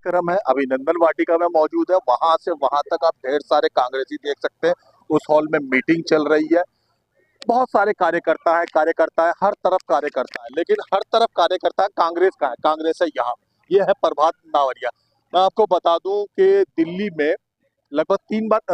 कार्यक्रम है अभिनंदन वाटिका में मौजूद है। वहां से वहां तक आप ढेर सारे कांग्रेसी देख सकते हैं। उस हॉल में मीटिंग चल रही है। बहुत सारे कार्यकर्ता है, हर तरफ कार्यकर्ता है, लेकिन हर तरफ कार्यकर्ता कांग्रेस का है। कांग्रेस है यहाँ। ये है प्रभात नावरिया। मैं आपको बता दूं कि दिल्ली में लगभग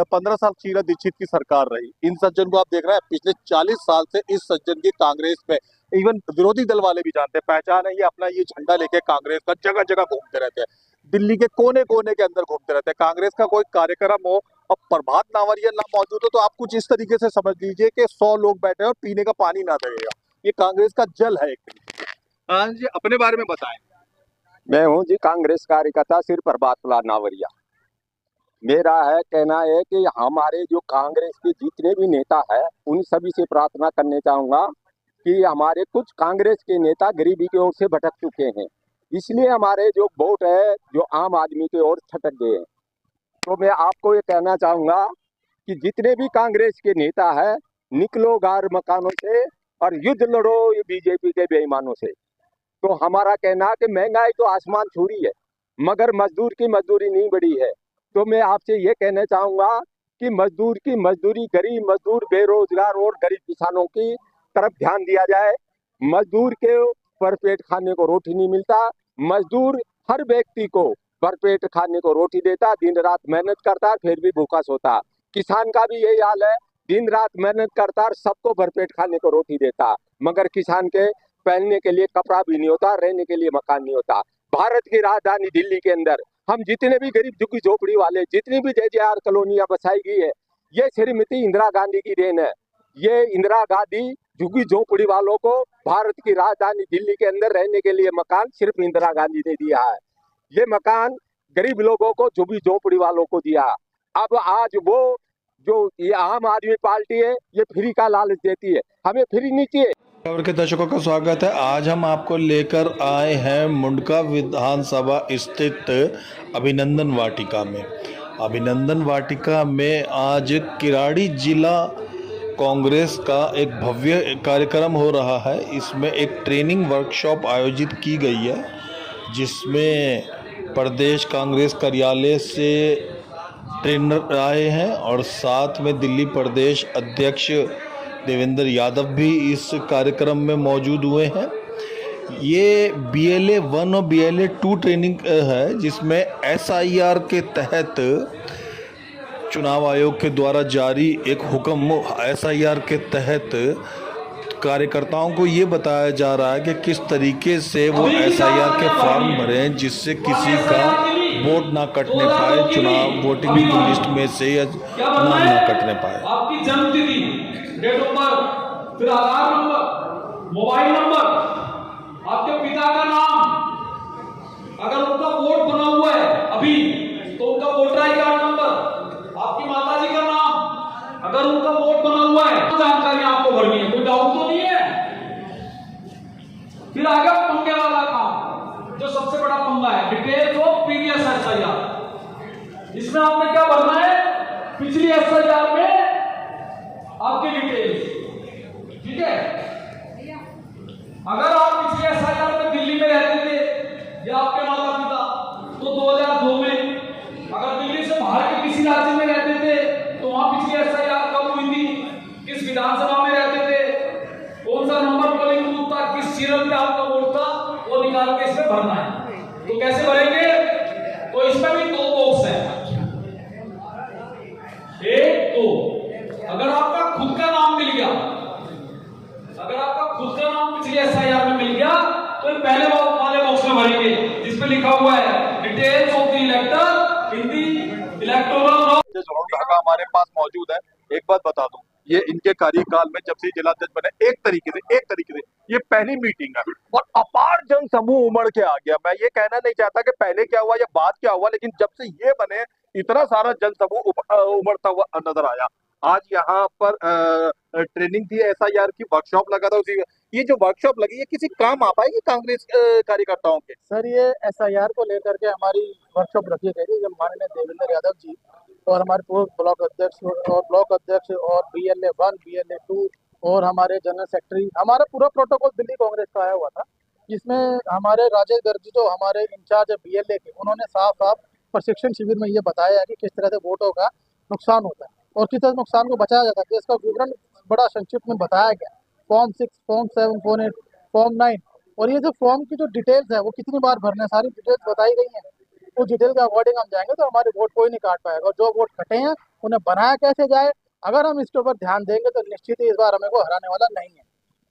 15 साल शीला दीक्षित की सरकार रही। इन सज्जन को आप देख रहे हैं, पिछले 40 साल से इस सज्जन की कांग्रेस पे इवन विरोधी दल वाले भी जानते हैं। पहचान है ये, अपना ये झंडा लेके कांग्रेस का जगह जगह घूमते रहते हैं। दिल्ली के कोने कोने के अंदर घूमते रहते हैं। कांग्रेस का कोई कार्यक्रम हो और प्रभात नावरिया ना मौजूद हो तो आप कुछ इस तरीके से समझ लीजिए कि 100 लोग बैठे हैं और पीने का पानी ना देगा। ये कांग्रेस का जल है एक तरीके से। हाँ जी, अपने बारे में बताएं। मैं हूँ जी कांग्रेस कार्यकर्ता सिर प्रभात नावरिया। मेरा है कहना है कि हमारे जो कांग्रेस के जितने भी नेता है उन सभी से प्रार्थना करने चाहूंगा कि हमारे कुछ कांग्रेस के नेता गरीबी की ओर से भटक चुके हैं, इसलिए हमारे जो वोट है जो आम आदमी की ओर छटक गए हैं। तो मैं आपको ये कहना चाहूंगा कि जितने भी कांग्रेस के नेता है, निकलो गार मकानों से और युद्ध लड़ो ये बीजेपी के बेईमानों से। तो हमारा कहना है कि महंगाई तो आसमान छू रही है, मगर मजदूर की मजदूरी नहीं बढ़ी है। तो मैं आपसे ये कहना चाहूंगा कि मजदूर की मजदूरी, गरीब मजदूर, बेरोजगार और गरीब किसानों की तरफ ध्यान दिया जाए। मजदूर के भरपेट खाने को रोटी नहीं मिलता। मजदूर हर व्यक्ति को भरपेट खाने को रोटी देता, दिन रात मेहनत करता, फिर भी भूखा सोता। किसान का भी यही हाल है, दिन रात मेहनत करता और सबको भरपेट खाने को रोटी देता, मगर किसान के पहनने के लिए कपड़ा भी नहीं होता, रहने के लिए मकान नहीं होता। भारत की राजधानी दिल्ली के अंदर हम जितने भी गरीब झुग्गी झोपड़ी वाले, जितनी भी जेजेआर कॉलोनियां बसाई गई है, ये श्रीमती इंदिरा गांधी की देन है। ये इंदिरा गांधी झुग्गी झोपड़ी वालों को भारत की राजधानी दिल्ली के अंदर रहने के लिए मकान सिर्फ इंदिरा गांधी ने दिया है। ये मकान गरीब लोगों को, झुग्गी झोपड़ी वालों को दिया। अब आज वो जो ये आम आदमी पार्टी है, ये फ्री का लालच देती है। हमें फ्री नहीं चाहिए। खबर के दर्शकों का स्वागत है। आज हम आपको लेकर आए हैं मुंडका विधानसभा स्थित अभिनंदन वाटिका में। अभिनंदन वाटिका में आज किराड़ी जिला कांग्रेस का एक भव्य कार्यक्रम हो रहा है। इसमें एक ट्रेनिंग वर्कशॉप आयोजित की गई है, जिसमें प्रदेश कांग्रेस कार्यालय से ट्रेनर आए हैं और साथ में दिल्ली प्रदेश अध्यक्ष देवेंद्र यादव भी इस कार्यक्रम में मौजूद हुए हैं। ये BLA 1 और BLA 2 ट्रेनिंग है, जिसमें SIR के तहत चुनाव आयोग के द्वारा जारी एक हुक्म, SIR के तहत कार्यकर्ताओं को ये बताया जा रहा है कि किस तरीके से वो SIR के फॉर्म भरें, जिससे किसी का वोट ना कटने पाए, चुनाव वोटिंग की लिस्ट में से या नाम ना कटने पाए। आपकी जन्मतिथि, डेट ऑफ बर्थ, फिर आधार नंबर, मोबाइल नंबर, आपके पिता का नाम, अगर उनका वोट बना हुआ है अभी तो उनका वोटर आई कार्ड नंबर, आपकी माताजी का नाम, अगर उनका वोट बना हुआ है, जानकारी आपको भरनी है। कोई डाउट तो नहीं है। फिर आगे पंगे वाला काम, जो सबसे बड़ा पंगा है, डिटेल्स ऑफ प्रीवियस SIR। इसमें आपने क्या भरना है? पिछली SIR में आपकी डिटेल्स, ठीक है। अगर आप पिछले SIR में दिल्ली में रहते थे या आपके माता पिता, तो 2002 में, अगर दिल्ली से बाहर के किसी राज्य में रहते थे तो वहां पिछली SIR कब हुई थी, किस विधानसभा में रहते थे, कौन सा नंबर पोलिंग बूथ था, किस सीरियल पे आपका वोट था, वो निकाल के इसमें भरना है। तो कैसे भरेंगे? तो इसमें भी 2 बॉक्स है, 1 2। अगर आपका खुद का नाम मिल गया, अगर आपका खुद का नाम पिछले SIR में मिल गया, तो ये पहले वाले बॉक्स में भरेंगे, जिसपे लिखा हुआ है details of the इलेक्टर in the electoral roll. Dhaka हमारे पास मौजूद है। एक बात बता दूं, ये इनके कार्यकाल में जब से जिलाध्यक्ष बने, एक तरीके से ये पहली मीटिंग है और अपार जन समूह उमड़ के आ गया। मैं ये कहना नहीं चाहता कि पहले क्या हुआ या बाद क्या हुआ, लेकिन जब से ये बने इतना सारा जन समूह उमड़ता हुआ नजर आया। आज यहाँ पर ट्रेनिंग थी, SIR की वर्कशॉप लगा था। उसी ये जो वर्कशॉप लगी है किसी काम आ पाएगी कांग्रेस कार्यकर्ताओं के? सर, ये SIR को लेकर के हमारी वर्कशॉप रखी गई थी, जब माननीय देवेंद्र यादव जी और हमारे पूर्व ब्लॉक अध्यक्ष और BLA 1 BLA 2 और हमारे जनरल सेक्रेटरी, हमारा पूरा प्रोटोकॉल दिल्ली कांग्रेस का आया हुआ था। जिसमें हमारे राजेश गर्ग जी जो हमारे इंचार्ज है BLA के, उन्होंने साफ साफ प्रशिक्षण शिविर में ये बताया है कि किस तरह से वोटों का नुकसान होता है और किस तरह से नुकसान को बचाया जाता है। इसका विवरण बड़ा संक्षिप्त में बताया गया, फॉर्म 6, फॉर्म 7, फॉर्म 8, फॉर्म 9, और ये जो फॉर्म की जो डिटेल्स है वो कितनी बार भरने, सारी डिटेल्स बताई गई हैं। उस डिटेल के अकॉर्डिंग हम जाएंगे तो हमारे वोट कोई नहीं काट पाएगा, और जो वोट कटे हैं उन्हें बनाया कैसे जाए, अगर हम इसके ऊपर ध्यान देंगे तो निश्चित ही इस बार हमें को हराने वाला नहीं है।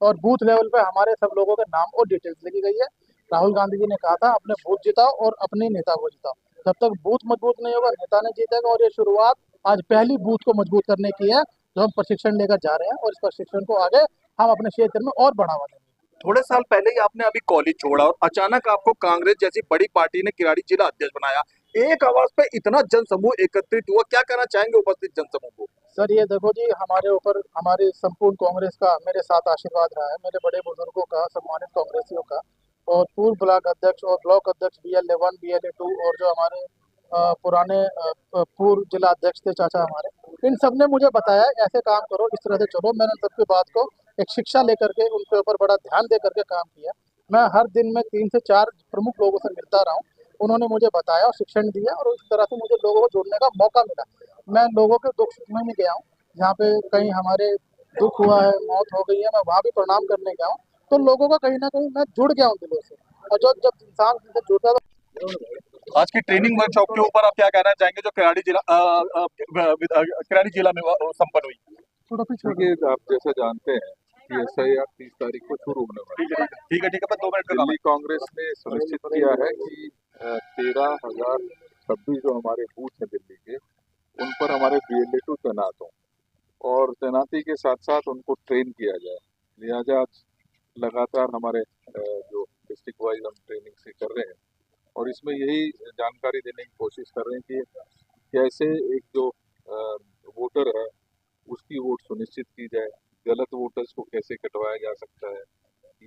और बूथ लेवल पे हमारे सब लोगों के नाम और डिटेल्स लिखी गई है। राहुल गांधी जी ने कहा था अपने बूथ जिताओ और अपने नेता को जिताओ। जब तक बूथ मजबूत नहीं होगा नेता नहीं जीतेगा, और ये शुरुआत आज पहली बूथ को मजबूत करने की है जो हम प्रशिक्षण लेकर जा रहे हैं, और इस प्रशिक्षण को आगे हम अपने क्षेत्र में और बढ़ावा देंगे। थोड़े साल पहले ही आपने अभी कॉलेज छोड़ा और अचानक आपको कांग्रेस जैसी बड़ी पार्टी ने किराड़ी जिला अध्यक्ष बनाया। एक आवाज पे इतना जनसमूह एकत्रित हुआ, क्या कहना चाहेंगे उपस्थित जनसमूह को? सर ये देखो जी, हमारे ऊपर हमारी संपूर्ण कांग्रेस का मेरे साथ आशीर्वाद रहा है, मेरे बड़े बुजुर्गों का, सम्मानित कांग्रेसियों का, और पूर्व ब्लॉक अध्यक्ष और ब्लॉक अध्यक्ष BLA 1, BLA 2, और जो हमारे पुराने पूर्व जिला अध्यक्ष थे चाचा हमारे, इन सब ने मुझे बताया ऐसे काम करो, इस तरह से चलो। मैंने सबकी बात को एक शिक्षा लेकर के उनके ऊपर बड़ा ध्यान दे करके काम किया। मैं हर दिन में 3 से 4 प्रमुख लोगों से मिलता रहा हूँ, उन्होंने मुझे बताया और शिक्षण दिया, और इस तरह से मुझे लोगों को जोड़ने का मौका मिला। मैं लोगों के दुख सुख में भी गया हूँ, जहाँ पे कहीं हमारे दुख हुआ है, मौत हो गई है, मैं वहाँ भी प्रणाम करने गया हूँ। तो लोगों का कहीं ना कहीं मैं जुड़ गया हूँ दिलों से, और जब इंसान से जुड़ता है तो आज की ट्रेनिंग वर्कशॉप के ऊपर आप क्या कहना चाहेंगे जो किराड़ी जिला में संपन्न हुई? थोड़ा पीछे हो देखिए, आप जैसा जानते हैं कि SIR 30 तारीख को शुरू होने वाली है। ठीक है, मैं 2 मिनट का दिल्ली कांग्रेस ने सुनिश्चित किया है कि 13,026 जो हमारे बूथ हैं दिल्ली के, उन पर हमारे BLA 2 तैनात हों, और तैनाती के साथ साथ उनको ट्रेन किया जाए। लिहाजा आज लगातार हमारे जो डिस्ट्रिक्ट वाइज हम ट्रेनिंग से कर रहे हैं, और इसमें यही जानकारी देने की कोशिश कर रहे हैं कि कैसे एक जो वोटर है उसकी वोट सुनिश्चित की जाए, गलत वोटर्स को कैसे कटवाया जा सकता है,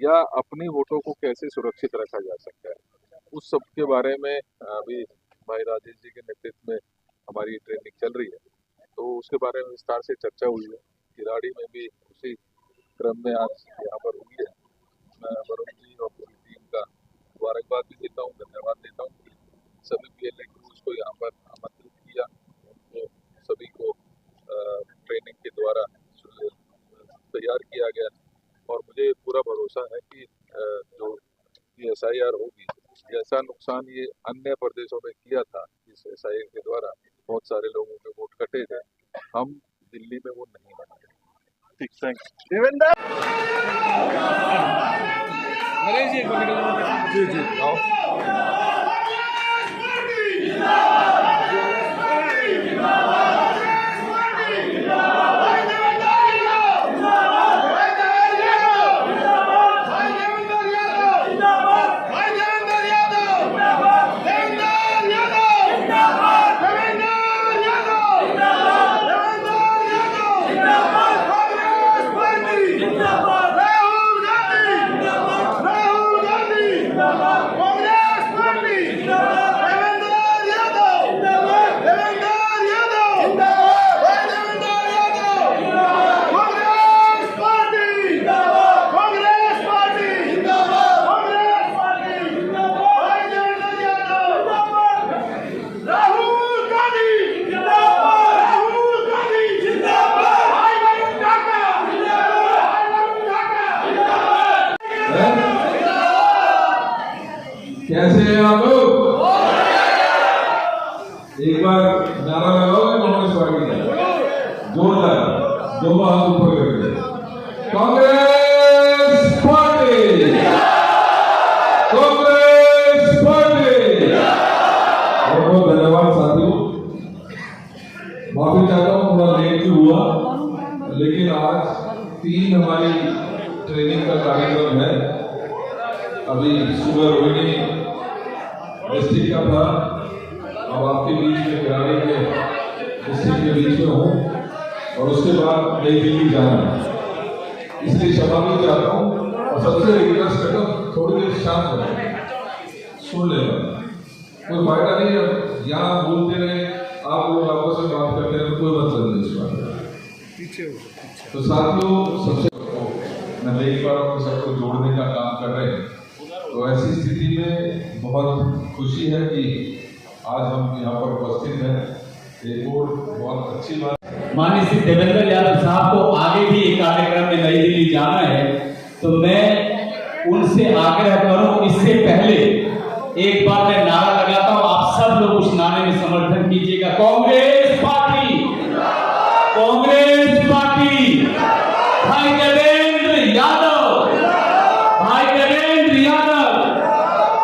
या अपनी वोटों को कैसे सुरक्षित रखा जा सकता है। उस सब के बारे में अभी भाई राजेश जी के नेतृत्व में हमारी ट्रेनिंग चल रही है, तो उसके बारे में विस्तार से चर्चा हुई है। किराड़ी में भी उसी क्रम में आज यहाँ पर हुई है। मैं वरुण जी और पूरी टीम का मुबारकबाद भी देता हूँ, धन्यवाद देता हूँ कि सभी BLA क्रूज को यहाँ पर आमंत्रित किया, उनको सभी को ट्रेनिंग के द्वारा तैयार किया गया, और मुझे पूरा भरोसा है कि जो ये SIR होगी, जैसा नुकसान ये अन्य प्रदेशों में किया था इस SIR के द्वारा बहुत सारे लोगों के वोट कटे थे, हम दिल्ली में वो नहीं बनाएंगे। ठीक, थैंक्स देवेंद्र कैसे हैं आप लोग? एक बार नारा लगाओगे कांग्रेस पार्टी का जोरदार, दोनों हाथ ऊपर करके कांग्रेस पार्टी, कांग्रेस पार्टी। बहुत बहुत धन्यवाद साथियों, माफी चाहता हूँ थोड़ा लेट भी हुआ, लेकिन आज 3 हमारी ट्रेनिंग का कार्यक्रम है। अभी सुबह रोहिणी डिस्ट्रिक्ट का था, अब आपके बीच में किराड़ी के डिस्ट्रिक्ट के बीच में हूँ, और उसके बाद नई दिल्ली जाना है, इसलिए क्षमा भी चाहता हूँ। और सबसे रिक्वेस्ट करता हूँ थोड़ी देर शांत हो, सुन लेना, कोई फायदा नहीं है यहाँ बोलते रहे, आप लोग आपस में बात करते रहे, कोई मतलब नहीं इस बात में। तो साथियों, सबसे मैं देख पा रहा हूँ सबको जोड़ने का काम कर रहे हैं, तो ऐसी स्थिति में बहुत खुशी है कि आज हम यहाँ पर उपस्थित हैं। एक और बहुत अच्छी बात, माननीय श्री देवेंद्र यादव साहब को आगे भी एक कार्यक्रम में नई दिल्ली जाना है, तो मैं उनसे आग्रह करूं, इससे पहले एक बार मैं नारा लगाता हूं, आप सब लोग उस नारे में समर्थन कीजिएगा। कांग्रेस पार्टी, कांग्रेस पार्टी, भाई देवेंद्र यादव, भाई देवेंद्र यादव,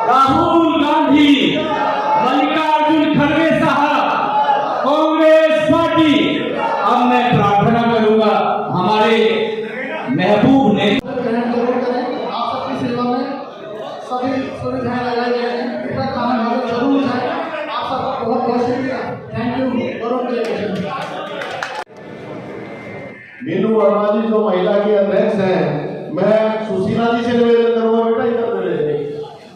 राहुल गांधी, मल्लिकार्जुन खड़गे साहब, कांग्रेस पार्टी। अब मैं प्रार्थना करूंगा हमारे महबूब ने आप सबकी सेवा में सभी सुविधाएं लगाई गई हैं, इतना खाना खाना जरूर है। आप सबका बहुत बहुत शुक्रिया, थैंक यू। मीनू वर्मा जी जो महिला की अध्यक्ष हैं, मैं सुशीला जी से निवेदन करूंगा, बेटा इधर मिले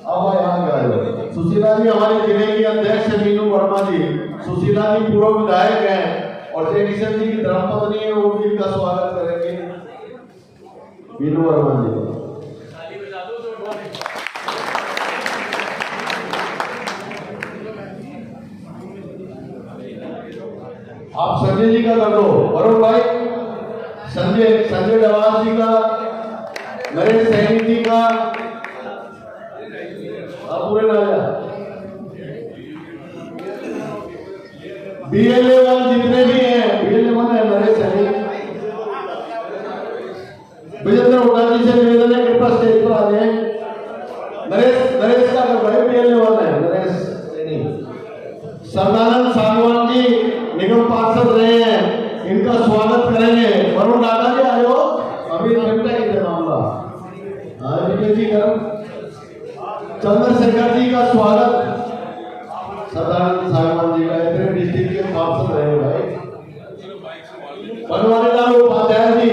अब यहाँ गए। सुशीला जी हमारे जिले की अध्यक्ष है, मीनू वर्मा जी। सुशीला जी पूर्व विधायक हैं और जयकिशन जी की धर्मपत्नी है, वो भी इनका स्वागत करेंगे। मीनू वर्मा जी, आप संजय जी का कर दो, वरुण भाई, संजय डवास जी का, नरेश सैनी जी का, आप पूरे नाजा BLA1 जितने भी हैं, BLA1 है नरेश सैनी। विजेंद्र हुड्डा जी से निवेदन है, कृपया स्टेज पर आ जाए। नरेश का भाई BLA1 है, नरेश सैनी। सदानंद सागवान जी निगम पार्षद रहे हैं, इनका स्वागत करेंगे। वरुण नागा जी आयो, अभी घंटा ही थे मामला। जी करम चंद्रशेखर जी का स्वागत। सदानंद सागवान जी का इतने डिस्ट्रिक्ट के पार्षद रहे भाई। बनवारीलाल उपाध्याय जी,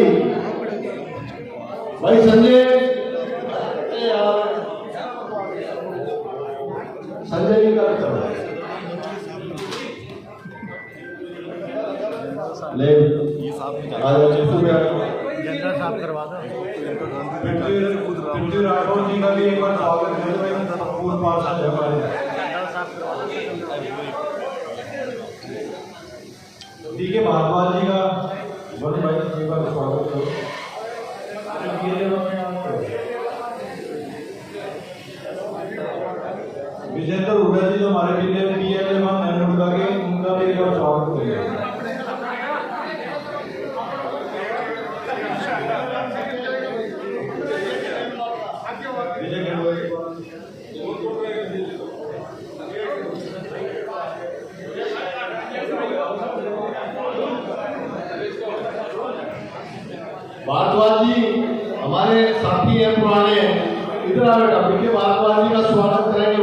भाई संजय जी का ले साफ करवा दो। पिंटू राठौर जी का भी एक बार स्वागत करें, पूर्व पार्षद हमारे। डीके भारद्वाज जी का वन भाई जी का स्वागत करो। विजेंद्र हुड्डा जी जो हमारे जिले में BLA1 नैनोडा के, उनका भी एक बार स्वागत करें। भारद्वाज जी हमारे साथी हैं पुराने, इधर आ बेटा, भारद्वाज जी का स्वागत करेंगे।